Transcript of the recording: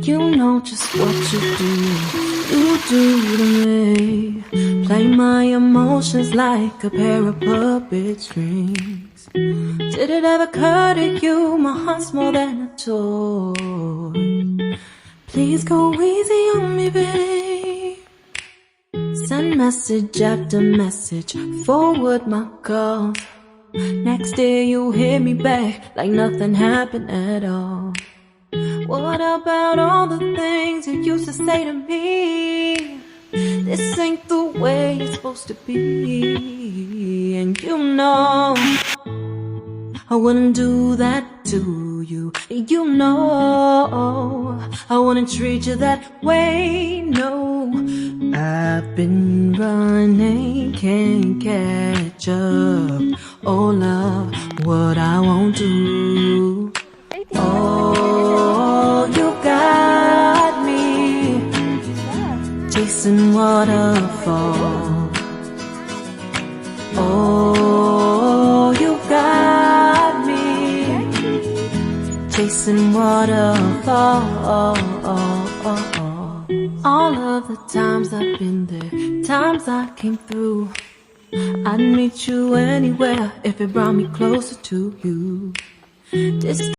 You know just what you do to me. Play my emotions like a pair of puppet strings. Did it ever occur to you my heart's more than a toy? Please go easy on me, babe. Send message after message, forward my calls. Next day you hit me back like nothing happened at all. What about all the things you used to say to me? This ain't the way it's supposed to be. And you know I wouldn't do that to you. You know I wouldn't treat you that way, no. I've been running, can't catch up. Oh love, what I won't do. Oh, you got me chasing waterfalls. Oh, you got me chasing waterfalls. All of the times I've been there, times I came through, I'd meet you anywhere if it brought me closer to you.